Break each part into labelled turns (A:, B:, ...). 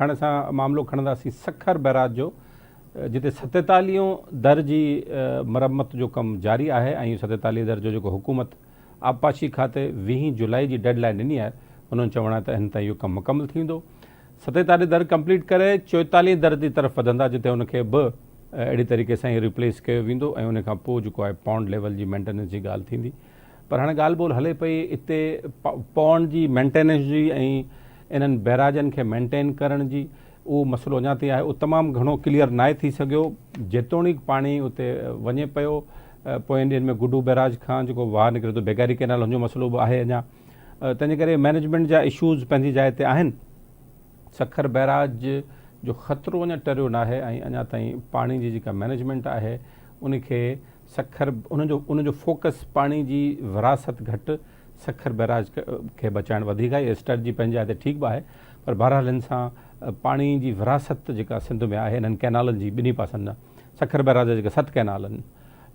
A: हाणे असां मामिलो खणंदासीं सखर बैराज जो, जिते 47 दर जी मरम्मत जो कमु जारी आहे ऐं 47 दर जो जेको हुकूमत आबपाशी खाते 20 जुलाई जी डेडलाइन ॾिनी आहे, उन्हनि चवण आहे त हिन ताईं इहो कमु मुकमल थींदो। 47 दर कंप्लीट करे 44 दर जी तरफ़ वधंदा, जिते उनखे बि अहिड़ी तरीक़े सां ई रिप्लेस कयो वेंदो ऐं उन खां पोइ जेको आहे पॉन्ड लेवल जी मेंटेनेंस जी ॻाल्हि थींदी। पर हाणे ॻाल्हि ॿोल हले पई हिते पॉन्ड जी मेंटेनेंस जी ऐं इन्हनि बैराजनि खे मेंटेन करण जी, उहो मसइलो अञा ताईं आहे, उहो तमामु घणो क्लियर नाहे थी सघियो। जेतोणीकि पाणी उते वञे पियो, पोयनि ॾींहंनि में गुडू बैराज खां जेको वाह निकिरे थो, बेगारी कैनाल, हुनजो मसइलो बि आहे अञा। तंहिंजे करे मैनेजमेंट जा इशूज़ पंहिंजी जाइ ते आहिनि। सखर बैराज जो ख़तरो अञा टरियो न आहे ऐं अञा ताईं पाणी जी जेका मैनेजमेंट आहे उनखे सखर उनजो फोकस पाणी जी विरासत घटि, सखर बैराज खे बचाइणु वधीक आहे। स्ट्रेटजी पंहिंजे जाइ ते ठीकु बि आहे, पर बहरहाल हिन सां पाणी जी विरासत जेका सिंध में आहे हिननि कैनालनि जी ॿिन्ही पासनि जा, सखर बैराज जा जेके 7 कैनाल आहिनि,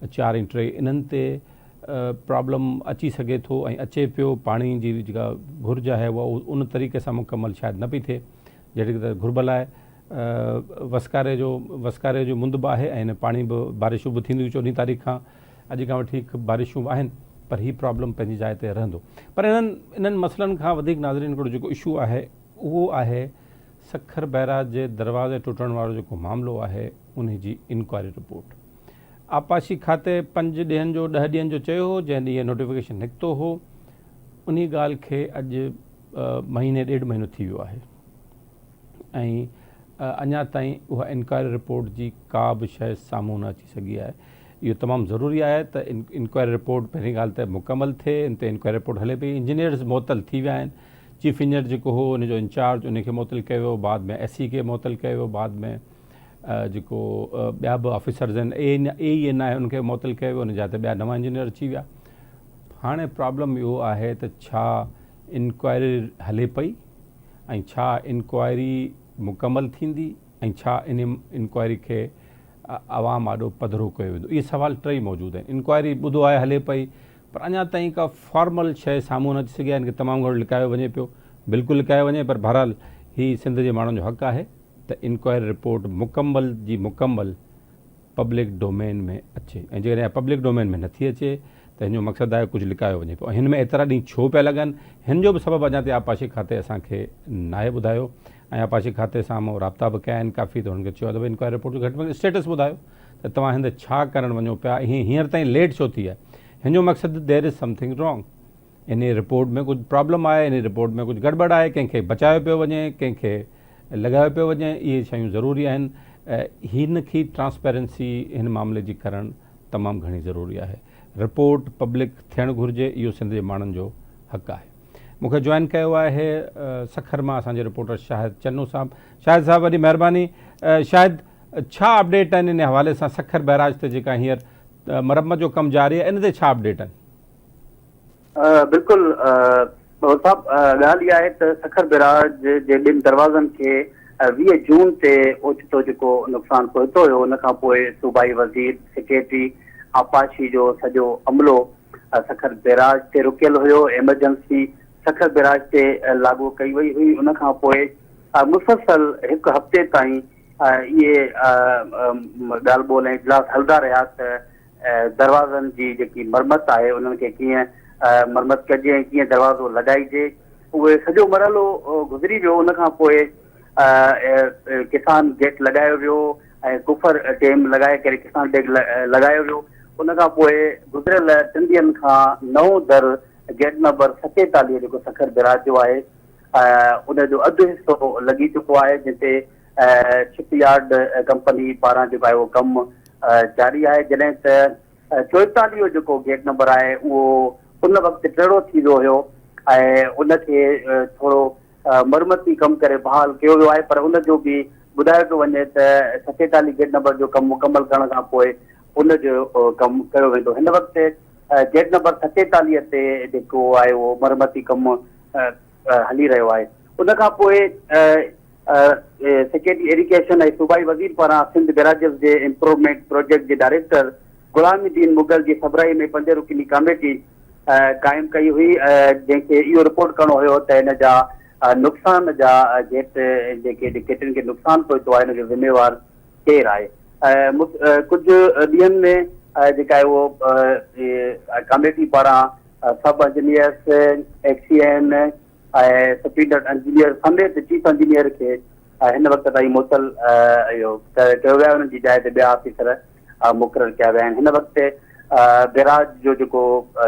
A: 4 ऐं 3, इन्हनि ते प्रॉब्लम अची सघे थो ऐं अचे पियो। पाणी जी जेका घुर्ज आहे उहा उन तरीक़े सां मुकमल शायदि न पई थिए जहिड़ी त घुर्बल आहे। वसकारे जो मुंद बि आहे ऐं हिन पाणी बि बारिशूं बि थींदियूं 14 तारीख़ खां, अॼु खां वठी बारिशूं बि आहिनि, पर हीअ प्रॉब्लम पंहिंजी जाइ ते रहंदो। पर इन्हनि मसइलनि खां वधीक नाज़रीन हिकिड़ो जेको इशू आहे उहो आहे सखर बैराज जे दरवाज़े टुटण वारो जेको मामिलो आहे उन जी इंक्वायरी रिपोर्ट। आबपाशी खाते 5 ॾींहंनि जो 10 ॾींहंनि जो चयो हो, जंहिं ॾींहुं नोटिफिकेशन निकितो हो, उन ॻाल्हि खे अॼु महीने 1.5 महीनो थी वियो आहे ऐं अञा ताईं उहा इंक्वायरी रिपोर्ट जी का बि शइ साम्हूं न अची सघी आहे। इहो तमामु ज़रूरी आहे त इंक्वायरी रिपोर्ट पहिरीं ॻाल्हि त मुकमल थिए। इन ते इंक्वायरी रिपोर्ट हले पई, इंजीनियर्स मुअतल थी विया आहिनि। चीफ इंजीनियर जेको हो उनजो इंचार्ज उनखे मुअतल कयो वियो, बाद में SC खे मुअतल कयो वियो, बाद में जेको ॿिया बि ऑफिसर्स आहिनि AEN आहे उनखे मुअतल कयो वियो, उन जा त ॿिया नवां इंजीनियर अची विया। हाणे प्रॉब्लम इहो आहे त छा इंक्वायरी हले पई ऐं छा इंक्वायरी मुकमल थींदी ऐं छा इन इंक्वायरी खे आवाम आॾो पधिरो कयो वेंदो। इहे सवाल 3 मौजूदु आहिनि। इंक्वायरी ॿुधो आहे हले पई, पर अञा ताईं का फॉर्मल शइ साम्हूं न अची सघी आहे। हिन खे तमामु घणो लिकायो वञे पियो, बिल्कुलु लिकायो वञे, पर बहरहाल हीअ सिंध जे माण्हुनि जो हक़ आहे त इंक्वायरी रिपोर्ट मुकमल पब्लिक डोमेन में अचे ऐं जेकॾहिं पब्लिक डोमेन में नथी अचे त हिन जो मक़सदु आहे कुझु लिकायो वञे पियो। हिन में एतिरा ॾींहं छो पिया लॻनि, हिन जो बि सबबु अञा ताईं आबपाशी खाते असांखे नाहे ॿुधायो ऐं आबपाशी खाते सां मूं राब्ता बि कया आहिनि काफ़ी, त हुनखे चयो त भई इंक्वायरी रिपोर्ट जो घटि में घटि स्टेटस ॿुधायो त तव्हां हिन छा करणु वञो पिया, हींअर ताईं लेट छो थी आहे। हिन जो मक़सदु देयर इज़ समथिंग रॉन्ग, इन रिपोर्ट में कुझु प्रॉब्लम आहे, इन रिपोर्ट में कुझु गड़बड़ आहे, कंहिंखे बचायो पियो वञे, कंहिंखे लॻायो पियो वञे। इहे शयूं ज़रूरी आहिनि। हिन खे ट्रांसपेरेंसी हिन मामले जी करणु तमामु घणी ज़रूरी आहे। रिपोर्ट पब्लिक थियणु घुरिजे, इहो सिंध जे माण्हुनि जो हक़ु आहे। मूंखे जॉइन कयो आहे सखर मां असांजे रिपोर्टर शाहिद चन्नू साहब। शाहिद साहब, वॾी महिरबानी। शाहिद, छा अपडेट आहिनि इन हवाले सां सखर बैराज ते जेका हींअर मरम्मत जो कमु जारी आहे, इन ते छा अपडेट आहिनि?
B: बिल्कुलु साहब, ॻाल्हि इहा आहे त सखर बैराज जे 2 दरवाज़नि खे 20 जून ते ओचितो जेको नुक़सानु पहुतो हुयो, उन खां पोइ सूबाई वज़ीर सेक्रेटरी आबपाशी जो सॼो अमलो सखर बैराज ते रुकियल हुयो। एमरजेंसी सखर बैराज ते लागू कई वई हुई। उन खां पोइ मुसलसल 1 हफ़्ते ताईं इहे ॻाल्हि ॿोल ऐं इजलास हलंदा रहिया त दरवाज़नि जी जेकी मरम्मत आहे उन्हनि खे कीअं मरम्मत कजे ऐं कीअं दरवाज़ो लॻाइजे। उहे सॼो मरहलो गुज़री वियो। उन खां पोइ किसान गेट लॻायो वियो ऐं कुफर डैम लॻाए करे किसान डेम लॻायो वियो। उन खां पोइ गुज़िरियल 3 ॾींहंनि खां नओं दर गेट नंबर 47 जेको सखर बैराज जो आहे उनजो अधु हिसो लॻी चुको आहे, जिते शिपयार्ड कंपनी पारां जेको आहे उहो कमु जारी आहे। जॾहिं त 44 जेको गेट नंबर आहे उहो उन वक़्तु टेढ़ो थी वियो हुयो ऐं उनखे थोरो मरम्मती कमु करे बहाल कयो वियो आहे, पर उनजो बि ॿुधायो पियो वञे त 47 गेट नंबर जो कमु मुकमल करण खां पोइ उनजो कमु कयो वेंदो। हिन वक़्तु गेट नंबर 47 ते जेको आहे उहो मरम्मती कमु हली रहियो आहे। उन खां पोइ सेक्रेटरी एजुकेशन ऐं सूबाई वज़ीर पारां सिंध बैराजेस जे इम्प्रूवमेंट प्रोजेक्ट जे डायरेक्टर गुलामुद्दीन मुगल जी सब्राई में 5 रुकनी कमेटी क़ाइमु कई हुई, जंहिंखे इहो रिपोर्ट करणो हुयो त हिन जा नुक़सान जा गेट जेके गेटनि खे नुक़सान पहुतो आहे हिनजो ज़िम्मेवार केरु आहे। कुझु ॾींहंनि में जेका आहे उहो कमेटी पारां सब इंजीनियर्स एक्सीएन ऐं सुपीरियंट इंजीनियर समेत चीफ इंजीनियर खे हिन वक़्त ताईं मुअतल इहो कयो वियो आहे। उन्हनि जी जाइ ते ॿिया ऑफिसर मुक़ररु कया विया आहिनि। हिन वक़्तु बैराज जो जेको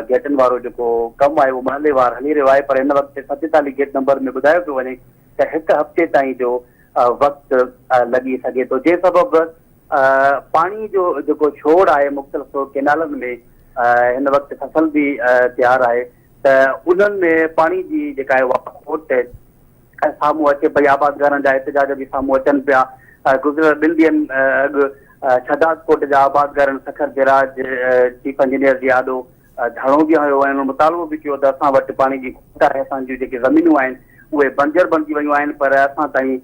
B: गेटनि वारो जेको कमु आहे उहो मरहलेवार हली रहियो आहे, पर हिन वक़्तु 47 गेट नंबर में ॿुधायो पियो वञे त 1 हफ़्ते ताईं जो वक़्तु लॻी सघे थो, जंहिं सबबु पाणी जो जेको छोड़ आहे मुख़्तलिफ़ केनालनि में हिन वक़्तु फसल बि तयारु आहे त उन्हनि में पाणी जी जेका आहे उहा खोट साम्हूं अचे पई। आबादगारनि जा एहतिजाज बि साम्हूं अचनि पिया। गुज़िरियल 2 ॾींहंनि अॻु शहदाद कोट जा आबादगारनि सखर बैराज चीफ इंजीनियर जी आॾो धरणो बि हयो ऐं मुतालबो बि कयो त असां वटि पाणी जी खोट आहे, असांजियूं जेके ज़मीनूं आहिनि उहे बंजर बणिजी वियूं आहिनि, पर असां ताईं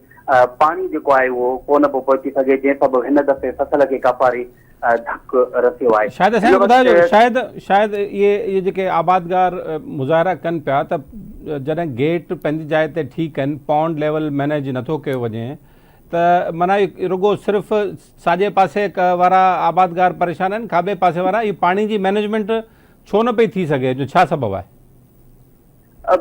B: पाणी जेको आहे उहो कोन पियो पहुची सघे, जंहिं सबबु हिन दफ़े फसल खे कापारी धक रसियो आहे।
A: शायदि असांखे ॿुधाइजो, शायदि इहे जेके आबादगार मुज़ाहिरा कनि पिया त जॾहिं गेट पंहिंजी जाइ ते ठीकु आहिनि, पॉन्ड लेवल मैनेज नथो कयो वञे त माना रुगो सिर्फ़ु साॼे पासे वारा आबादगार परेशान आहिनि, खाॿे पासे वारा, इहा पाणी जी मैनेजमेंट छो न पई थी सघे, जो छा सबबु आहे?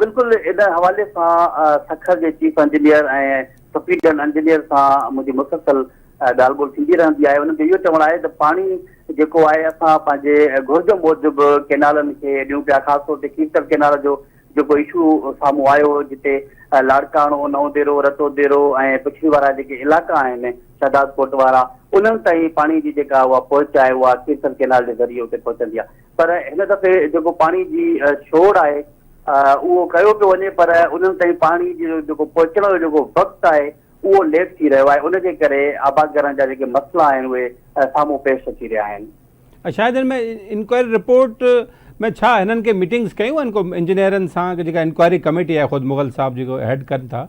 B: बिल्कुलु इन हवाले सां सखर जे चीफ इंजीनियर ऐं सुपीरियंट इंजीनियर सां मुंहिंजी मुसलसल ॻाल्हि ॿोल थींदी रहंदी आहे। उन्हनि जो इहो चवणु आहे त पाणी जेको आहे असां पंहिंजे घुर्ज मूजिबि केनालनि खे ॾियूं पिया, ख़ासि तौर ते कीर्तन केनाल जो जेको इशू साम्हूं आयो, जिते लाड़काणो, नवदेरो, रतोदेरो ऐं पिछड़ी वारा जेके इलाइक़ा आहिनि शहदाद कोट वारा, उन्हनि ताईं पाणी जी जेका उहा पहुच आहे उहा कीर्तन केनाल जे ज़रिए उते पहुचंदी आहे। पर हिन दफ़े जेको पाणी जी छोड़ आहे उहो कयो पियो वञे, पर उन्हनि ताईं पाणी जो जेको पहुचण जो जेको वक़्तु आहे उहो लेट थी रहियो आहे। उनजे करे आबादगारनि जा जेके मसइला आहिनि उहे साम्हूं पेश अची रहिया आहिनि।
A: शायदि हिन में इंक्वायरी रिपोर्ट में छा हिननि खे मीटिंग्स कयूं आहिनि को इंजीनियरनि सां, जेका इंक्वायरी कमेटी आहे ख़ुदि मुग़ल साहब जेको हेड कनि था,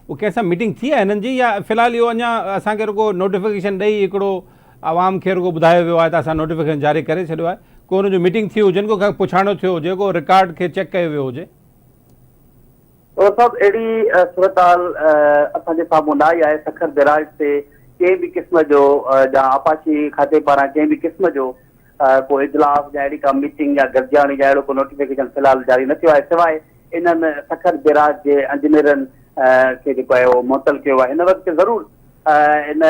A: उहो कंहिंसां मीटिंग थी आहे हिननि जी, या फ़िलहालु इहो अञा असांखे रुगो नोटिफिकेशन ॾेई हिकिड़ो आवाम खे रुगो ॿुधायो वियो आहे त असां नोटिफिकेशन जारी करे छॾियो आहे, को हुनजो मीटिंग थी हुजनि, को पुछाणो थियो हुजे, को रिकॉर्ड खे चेक कयो वियो हुजे?
B: सभु अहिड़ी सूरत हाल असांजे साम्हूं न आई आहे। सखर बैराज ते कंहिं बि क़िस्म जो या आपाशी खाते पारां कंहिं बि क़िस्म जो को इजलास या अहिड़ी का मीटिंग या गॾिजाणी या अहिड़ो को नोटिफिकेशन फ़िलहालु जारी न थियो आहे, सवाइ इन्हनि सखर बैराज जे इंजीनियरनि खे जेको आहे उहो मुअतल कयो आहे। हिन वक़्तु ज़रूरु इन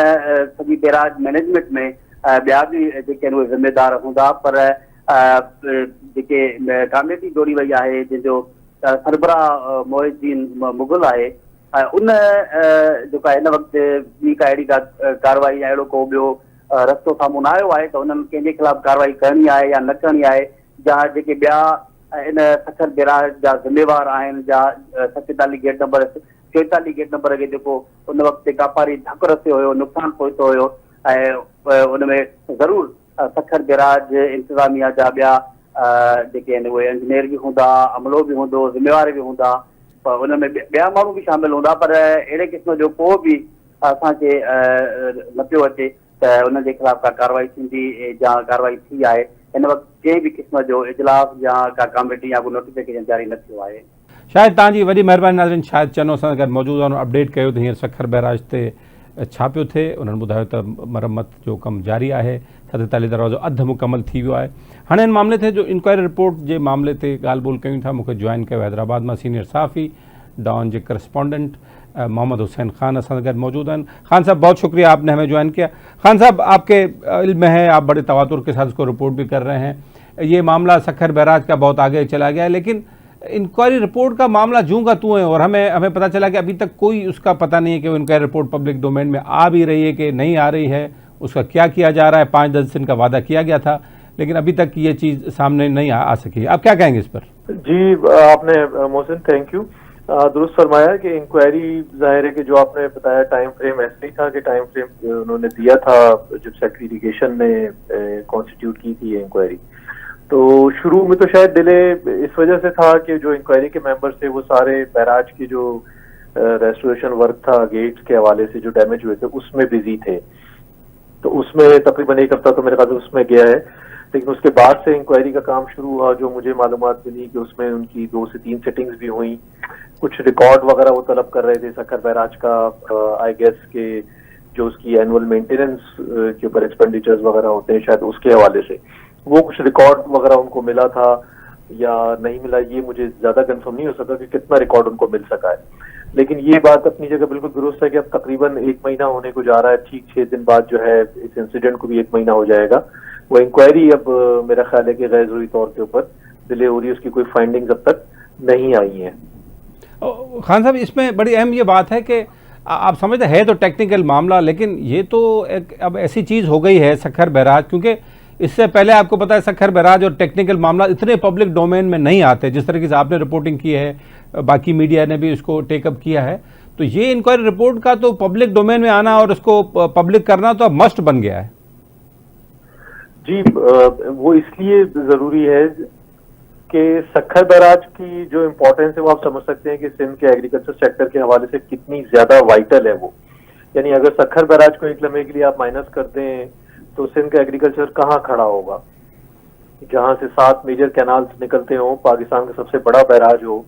B: सॼी बैराज मैनेजमेंट में ॿिया बि जेके आहिनि उहे ज़िम्मेदार हूंदा, पर जेके कमेटी जोड़ी वई आहे जंहिंजो सरबराह मोहिद्दीन मुग़ल आहे, उन जेको आहे हिन वक़्तु ॿी का अहिड़ी का कार्रवाई या अहिड़ो को ॿियो रस्तो साम्हूं न आयो आहे त उन्हनि कंहिंजे ख़िलाफ़ कार्रवाई करणी आहे या न करणी आहे, या जेके ॿिया इन सखर बैराज जा ज़िम्मेवार आहिनि, जा 47 गेट नंबर 44 गेट नंबर खे जेको उन वक़्तु कापारी धक रसियो हुयो, नुक़सानु पहुतो हुयो, ऐं उन में ज़रूरु सखर बैराज इंतिज़ामिया जा ॿिया जेके आहिनि उहे इंजीनियर बि हूंदा, अमलो बि हूंदो, ज़िम्मेवार बि हूंदा, पर उन में ॿिया माण्हू बि शामिलु हूंदा, पर अहिड़े क़िस्म जो को बि असांखे न पियो अचे त उनजे ख़िलाफ़ का कार्रवाई थींदी या कार्रवाई थी आहे। हिन वक़्तु कंहिं बि क़िस्म जो इजलास या का कमेटी या को नोटिफिकेशन जारी न थियो आहे।
A: शायदि तव्हांजी वॾी महिरबानी नाज़रीन, शायदि चनो सां गॾु मौजूदु आहे अपडेट कयो त हींअर सखर बैराज ते छा पियो थिए। उन्हनि ॿुधायो त मरम्मत जो कमु जारी आहे, 47 दरवाज़ो अधु मुकमल थी वियो आहे। हाणे हिन मामले ते जो इंक्वायरी रिपोर्ट जे मामले ते ॻाल्हि ॿोल कयूं था, मूंखे जॉइन कयो हैदराबाद मां सीनियर सहाफ़ी डॉन जे करस्पॉन्डेंट मोहम्मद हुसैन खान असां सां गॾु मौजूद हैं। खान साहब, बहुत शुक्रिया आपने हमें ज्वाइन किया। खान साहब, आपके इल्म है, आप बड़े तवातुर के साथ इसको रिपोर्ट भी कर रहे हैं। ये मामला सखर बैराज का बहुत आगे चला गया है, लेकिन इंक्वायरी रिपोर्ट का मामला जूं का तूं है, और हमें पता चला कि अभी तक कोई उसका पता नहीं है कि वो इंक्वायरी रिपोर्ट पब्लिक डोमेन में आ भी रही है कि नहीं आ रही है, उसका क्या किया जा रहा है। 5-10 दिन का वादा किया गया था, लेकिन अभी तक ये चीज़ सामने नहीं आ सकी। आप क्या कहेंगे इस पर?
C: जी, आपने मोहसिन थैंक यू, दुरुस्त फरमाया कि इंक्वायरी ज़ाहिर है कि जो आपने बताया टाइम फ्रेम ऐसे ही था कि टाइम फ्रेम उन्होंने दिया था जब सेक्रेटरी इरिगेशन ने कॉन्स्टिट्यूट की थी इंक्वायरी, तो शुरू में तो शायद डिले इस वजह से था कि जो इंक्वायरी के मेंबर्स थे वो सारे बैराज की जो रेस्टोरेशन वर्क था गेट्स के हवाले से जो डैमेज हुए थे उसमें बिजी थे, तो उसमें तकरीबन 1 हफ्ता तो मेरे ख्याल से उसमें गया है। लेकिन उसके बाद से इंक्वायरी का काम शुरू हुआ, जो मुझे मालूमात मिली कि उसमें उनकी 2 से 3 सेटिंग्स भी हुई कुछ रिकॉर्ड वगैरह वो तलब कर रहे थे सक्खर बैराज का, आई गेस के जो उसकी एनुअल मेंटेनेंस के ऊपर एक्सपेंडिचर्स वगैरह होते हैं शायद उसके हवाले से वो कुछ रिकॉर्ड वगैरह उनको मिला था या नहीं मिला, ये मुझे ज्यादा कंफर्म नहीं हो सका कि कितना रिकॉर्ड उनको मिल सका है। लेकिन ये बात अपनी जगह बिल्कुल दुरुस्त है कि अब तकरीबन 1 महीना होने को जा रहा है, ठीक 6 दिन बाद जो है इस इंसिडेंट को भी 1 महीना हो जाएगा। वो इंक्वायरी अब मेरा ख्याल है कि गैर जरूरी तौर के ऊपर डिले हो रही है, उसकी कोई फाइंडिंग्स अब तक नहीं आई हैं।
A: खान साहब, इसमें बड़ी अहम ये बात है कि आप समझते हैं तो टेक्निकल मामला, लेकिन ये तो एक अब ऐसी चीज़ हो गई है सक्खर बैराज, क्योंकि इससे पहले आपको पता है सक्खर बैराज और टेक्निकल मामला इतने पब्लिक डोमेन में नहीं आते जिस तरीके से आपने रिपोर्टिंग की है, बाकी मीडिया ने भी इसको टेकअप किया है। तो ये इंक्वायरी रिपोर्ट का तो पब्लिक डोमेन में आना और उसको पब्लिक करना तो अब मस्ट बन गया है।
C: जी, वो इसलिए जरूरी है कि सक्खर बैराज की जो इम्पोर्टेंस है वो आप समझ सकते हैं कि सिंध के एग्रीकल्चर सेक्टर के हवाले से कितनी ज्यादा वाइटल है वो। यानी अगर सक्खर बैराज को एक लम्हे के लिए आप माइनस कर दें तो सिंध का एग्रीकल्चर कहाँ खड़ा होगा, जहां से 7 मेजर कैनाल्स निकलते हो, पाकिस्तान का सबसे बड़ा बैराज हो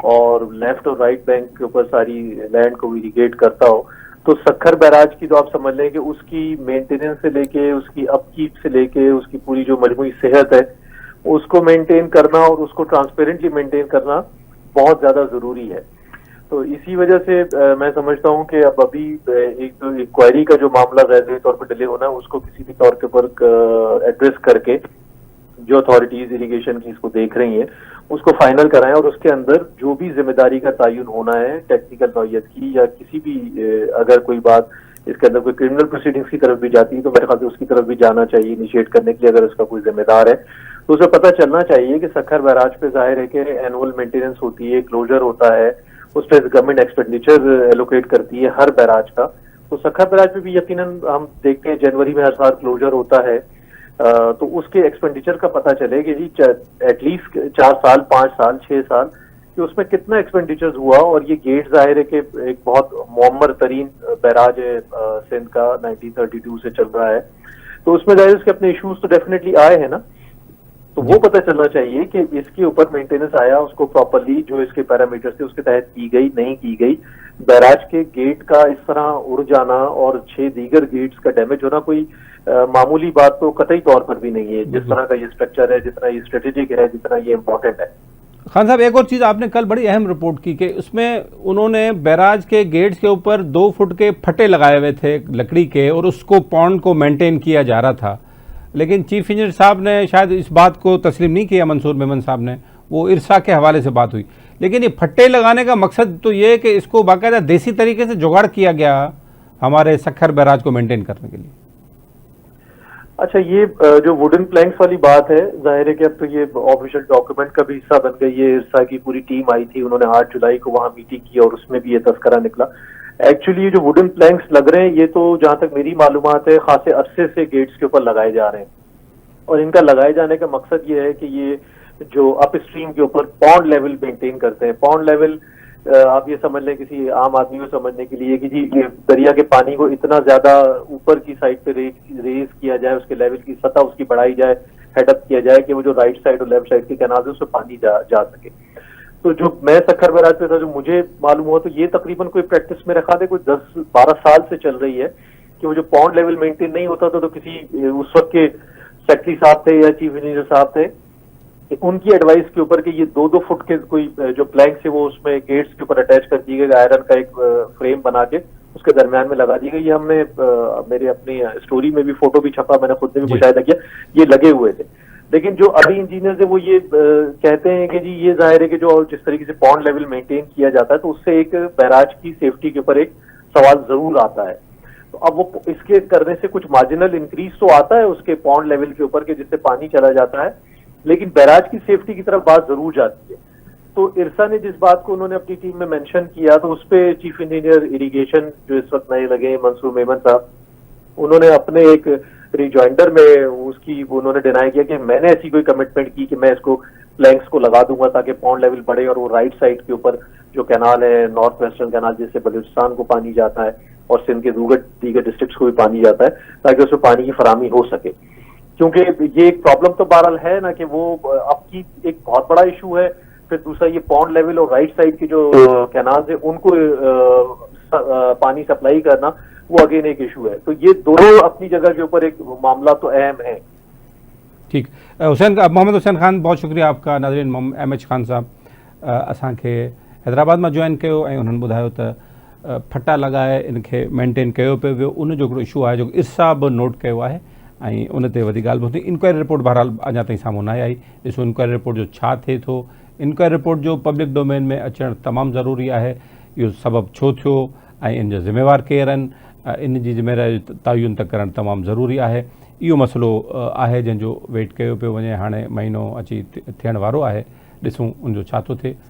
C: और लेफ्ट और राइट बैंक के ऊपर सारी लैंड को इरिगेट करता हो। तो सक्खर बैराज की तो आप समझ लें कि उसकी मेंटेनेंस से लेके, उसकी अपकीप से लेके, उसकी पूरी जो मजमूई सेहत है उसको मेंटेन करना और उसको ट्रांसपेरेंटली मेंटेन करना बहुत ज्यादा जरूरी है। तो इसी वजह से मैं समझता हूं कि अब अभी एक तो इंक्वायरी का जो मामला गैर तौर पर डिले होना है उसको किसी भी तौर के ऊपर एड्रेस करके जो अथॉरिटीज इरिगेशन की इसको देख रही हैं उसको फाइनल कराएं और उसके अंदर जो भी जिम्मेदारी का तयन होना है टेक्निकल नौयत की या किसी भी अगर कोई बात इसके अंदर कोई क्रिमिनल प्रोसीडिंग्स की तरफ भी जाती है तो मेरे ख्याल से उसकी तरफ भी जाना चाहिए इनिशिएट करने के लिए। अगर उसका कोई जिम्मेदार है तो उसे पता चलना चाहिए कि सक्खर बैराज पे जाहिर है कि एनुअल मेंटेनेंस होती है, क्लोजर होता है, उस पर गवर्नमेंट एक्सपेंडिचर एलोकेट करती है हर बैराज का। तो सक्खर बैराज पे भी यकीनन हम देखते हैं जनवरी में हर साल क्लोजर होता है, तो उसके एक्सपेंडिचर का पता चले कि जी एटलीस्ट 4 साल, 5 साल, 6 साल कि उसमें कितना एक्सपेंडिचर हुआ। और ये गेट जाहिर है कि एक बहुत मुअम्मर तरीन बैराज है सिंध का, 1932 से चल रहा है, तो उसमें जाहिर उसके अपने इश्यूज तो डेफिनेटली आए हैं ना, तो वो पता चलना चाहिए कि इसके ऊपर मेंटेनेंस आया, उसको प्रॉपर्ली जो इसके पैरामीटर्स थे उसके तहत की गई, नहीं की गई। बैराज के गेट का इस तरह उड़ जाना और 6 दीगर गेट्स का डैमेज होना कोई मामूली बात तो कतई तौर पर भी नहीं है, जिस तरह का ये स्ट्रक्चर है, जितना ये स्ट्रेटेजिक है, जितना ये इम्पोर्टेंट है।
A: खान साहब, एक और चीज़ आपने कल बड़ी अहम रिपोर्ट की कि उसमें उन्होंने बैराज के गेट्स के ऊपर 2 फुट के फटे लगाए हुए थे लकड़ी के और उसको पॉन्ड को मेंटेन किया जा रहा था, लेकिन चीफ इंजीनियर साहब ने शायद इस बात को तस्लीम नहीं किया, मंसूर मेमन साहब ने, वो इरसा के हवाले से बात हुई। लेकिन ये फट्टे लगाने का मकसद तो ये है कि इसको बाकायदा देसी तरीके से जुगाड़ किया गया हमारे सक्खर बैराज को मेंटेन करने के लिए।
C: अच्छा, ये जो वुडन प्लैंक्स वाली बात है, जाहिर है कि अब तो ये ऑफिशियल डॉक्यूमेंट का भी हिस्सा बन गई। ये इरसा की पूरी टीम आई थी, उन्होंने 8 जुलाई को वहां मीटिंग की और उसमें भी ये तस्करा निकला। एक्चुअली ये जो वुडन प्लैंक्स लग रहे हैं ये तो जहां तक मेरी मालूमात है खासे अरसे से गेट्स के ऊपर लगाए जा रहे हैं और इनका लगाए जाने का मकसद ये है कि ये जो अप स्ट्रीम के ऊपर पॉन्ड लेवल मेंटेन करते हैं। पॉन्ड लेवल आप ये समझ लें किसी आम आदमी को समझने के लिए कि जी ये दरिया के पानी को इतना ज्यादा ऊपर की साइड पे रेज किया जाए, उसके लेवल की सतह उसकी बढ़ाई जाए, हेडअप किया जाए कि वो जो राइट साइड और लेफ्ट साइड के कैनाल है उसमें पानी जा सके। तो जो मैं सक्खर बैराज पे था, जो मुझे मालूम हुआ, तो ये तकरीबन कोई प्रैक्टिस मेरे ख्याल है कोई 10-12 साल से चल रही है कि वो जो पॉन्ड लेवल मेंटेन नहीं होता था तो किसी उस वक्त के सेक्रेटरी साहब थे या चीफ इंजीनियर साहब थे, उनकी एडवाइस के ऊपर कि ये 2-2 फुट के कोई जो प्लैंक्स है वो उसमें गेट्स के ऊपर अटैच कर दिए गए, आयरन का एक फ्रेम बना के उसके दरमियान में लगा दी गई। ये हमने मेरे अपनी स्टोरी में भी फोटो भी छपा, मैंने खुद ने भी मुशाहिदा किया, ये लगे हुए थे। लेकिन जो अभी इंजीनियर है वो ये कहते हैं कि जी ये जाहिर है कि जो जिस तरीके से पॉन्ड लेवल मेंटेन किया जाता है तो उससे एक बैराज की सेफ्टी के ऊपर एक सवाल जरूर आता है। तो अब वो इसके करने से कुछ मार्जिनल इंक्रीज तो आता है उसके पॉन्ड लेवल के ऊपर के जिससे पानी चला जाता है, लेकिन बैराज की सेफ्टी की तरफ बात जरूर जाती है। तो इरसा ने जिस बात को उन्होंने अपनी टीम में मेंशन किया तो उस पर चीफ इंजीनियर इरिगेशन जो इस वक्त नए लगे मंसूर मेमन साहब, उन्होंने अपने एक रिजॉइंडर में उसकी उन्होंने डिनाई किया कि मैंने ऐसी कोई कमिटमेंट की कि मैं इसको प्लैंक्स को लगा दूंगा ताकि पॉन्ड लेवल बढ़े और वो राइट साइड के ऊपर जो कैनाल है, नॉर्थ वेस्टर्न कैनाल जिससे बलूचिस्तान को पानी जाता है और सिंध के दीगर डिस्ट्रिक्ट्स को भी पानी जाता है, ताकि उसमें पानी की फराहमी हो सके। क्योंकि ये एक प्रॉब्लम तो बहरहाल है ना कि वो आपकी एक बहुत बड़ा इशू है, फिर दूसरा ये पॉन्ड लेवल और राइट साइड की जो कैनाल्स है उनको पानी सप्लाई करना, वो अगेन एक इशू है। तो ये दोनों अपनी जगह के ऊपर एक मामला तो अहम है।
A: ठीक, मोहम्मद हुसैन खान, बहुत शुक्रिया आपका। नाज़रीन, MH खान साहब असांखे हैदराबाद में जॉइन कयो ऐं उन्हनि ॿुधायो त फटा लॻाए इनखे मेंटेन कयो पियो वियो। उन जो हिकिड़ो इशू आहे जो इर्सा बि नोट कयो आहे ऐं उन ते वॾी ॻाल्हि बि थी। इंक्वायरी रिपोर्ट बहरहाल अञा ताईं साम्हूं न आई। ॾिसो इंक्वायरी रिपोर्ट जो छा थिए थो। इंक्वायरी रिपोर्ट जो पब्लिक डोमेन में अचणु तमामु ज़रूरी आहे। इहो सबबु छो थियो ऐं इन जा ज़िम्मेवार केरु आहिनि, इन जी ज़िम्मेदारी तयन तक करणु तमामु ज़रूरी आहे। इहो मसइलो आहे जंहिंजो वेट कयो पियो वञे। हाणे महीनो अची थियण वारो आहे, ॾिसूं उनजो छा थो थिए।